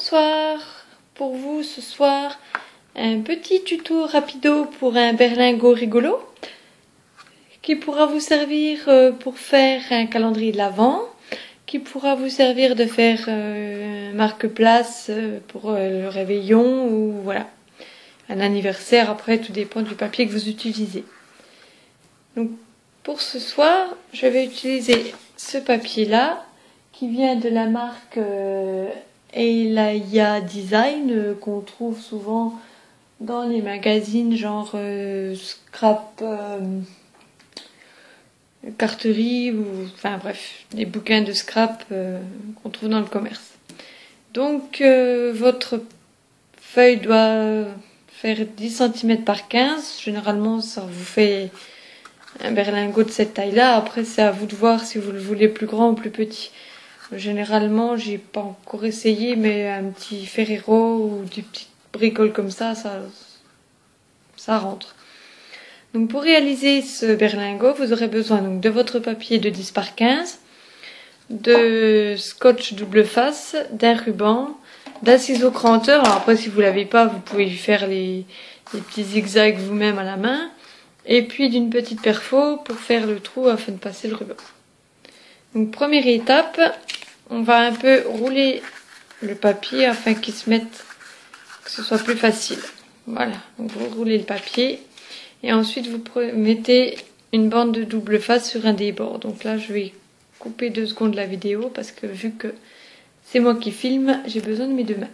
Bonsoir, pour vous ce soir, un petit tuto rapido pour un berlingot rigolo qui pourra vous servir pour faire un calendrier de l'Avent, qui pourra vous servir de faire marque-place pour le réveillon ou voilà, un anniversaire. Après, tout dépend du papier que vous utilisez. Donc pour ce soir, je vais utiliser ce papier-là qui vient de la marque Eylaya Design qu'on trouve souvent dans les magazines genre Scrap Carterie ou enfin bref, des bouquins de scrap qu'on trouve dans le commerce. Donc votre feuille doit faire 10 cm par 15. Généralement ça vous fait un berlingot de cette taille-là. Après c'est à vous de voir si vous le voulez plus grand ou plus petit. Généralement, j'ai pas encore essayé, mais un petit Ferrero ou des petites bricoles comme ça rentre. Donc pour réaliser ce berlingot, vous aurez besoin donc de votre papier de 10 par 15, de scotch double face, d'un ruban, d'un ciseau cranteur. Alors après, si vous l'avez pas, vous pouvez faire les petits zigzags vous-même à la main. Et puis d'une petite perfo pour faire le trou afin de passer le ruban. Donc première étape, on va un peu rouler le papier afin qu'il se mette, que ce soit plus facile. Voilà, donc vous roulez le papier et ensuite vous mettez une bande de double face sur un des bords. Donc là je vais couper 2 secondes la vidéo parce que vu que c'est moi qui filme, j'ai besoin de mes 2 mains.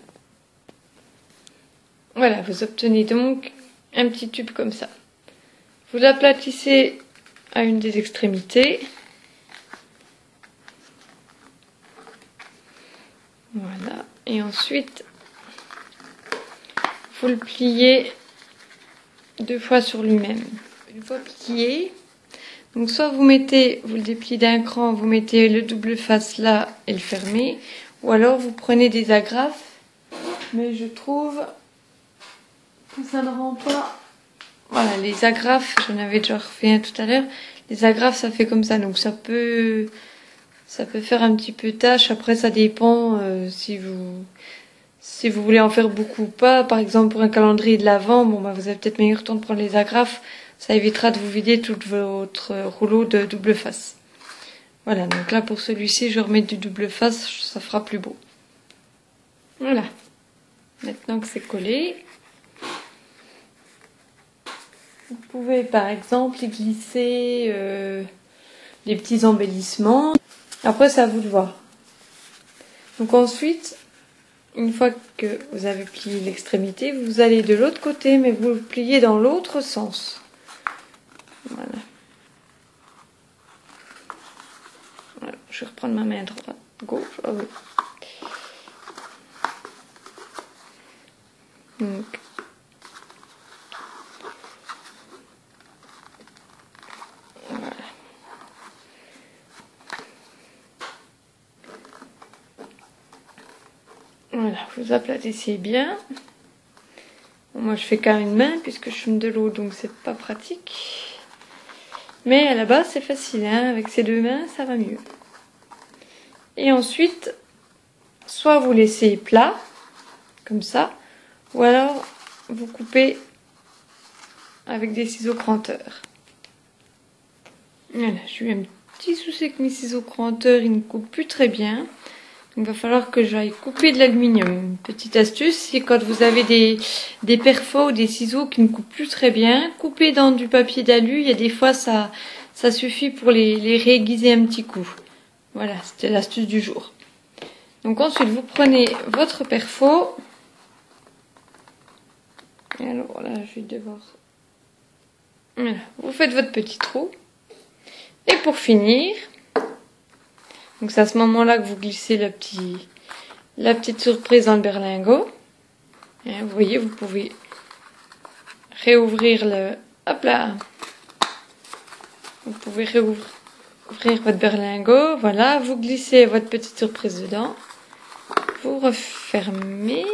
Voilà, vous obtenez donc un petit tube comme ça. Vous l'aplatissez à une des extrémités. Voilà, et ensuite vous le pliez 2 fois sur lui-même. Une fois plié, donc soit vous le dépliez d'un cran, vous mettez le double face là et le fermez, ou alors vous prenez des agrafes, mais je trouve que ça ne rend pas. Voilà, les agrafes, j'en avais déjà refait un tout à l'heure, les agrafes ça fait comme ça, donc ça peut faire un petit peu tâche. Après ça dépend si vous voulez en faire beaucoup ou pas. Par exemple pour un calendrier de l'Avent, bon bah vous avez peut-être meilleur temps de prendre les agrafes, ça évitera de vous vider tout votre rouleau de double face. Voilà, donc là pour celui-ci je remets du double face, ça fera plus beau. Voilà, maintenant que c'est collé, vous pouvez par exemple y glisser des petits embellissements. Après c'est à vous de voir. Donc ensuite, une fois que vous avez plié l'extrémité, vous allez de l'autre côté, mais vous le pliez dans l'autre sens. Voilà. Voilà. Je vais reprendre ma main droite, gauche. Ah oui. Donc. Voilà. Voilà, vous aplatissez bien. Bon, moi je fais qu'à une main puisque je fume de l'eau, donc c'est pas pratique. Mais à la base c'est facile, hein, avec ces 2 mains ça va mieux. Et ensuite, soit vous laissez plat, comme ça, ou alors vous coupez avec des ciseaux cranteurs. Voilà, j'ai eu un petit souci avec mes ciseaux cranteurs, ils ne coupent plus très bien. Il va falloir que j'aille couper de l'aluminium. Petite astuce, c'est quand vous avez des perfos ou des ciseaux qui ne coupent plus très bien, coupez dans du papier d'alu. Il y a des fois ça suffit pour les réaiguiser un petit coup. Voilà, c'était l'astuce du jour. Donc ensuite vous prenez votre perfo. Et alors là je vais devoir. Voilà, vous faites votre petit trou. Et pour finir. Donc c'est à ce moment-là que vous glissez la petite surprise dans le berlingot. Et vous voyez, vous pouvez réouvrir hop là. Vous pouvez réouvrir votre berlingot. Voilà, vous glissez votre petite surprise dedans. Vous refermez.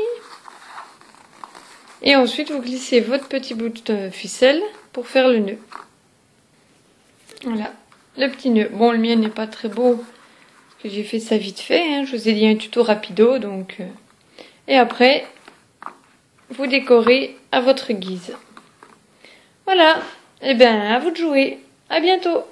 Et ensuite vous glissez votre petit bout de ficelle pour faire le nœud. Voilà, le petit nœud. Bon, le mien n'est pas très beau. J'ai fait ça vite fait, hein. Je vous ai dit un tuto rapido, donc Et après, vous décorez à votre guise. Voilà. Eh bien, à vous de jouer. À bientôt.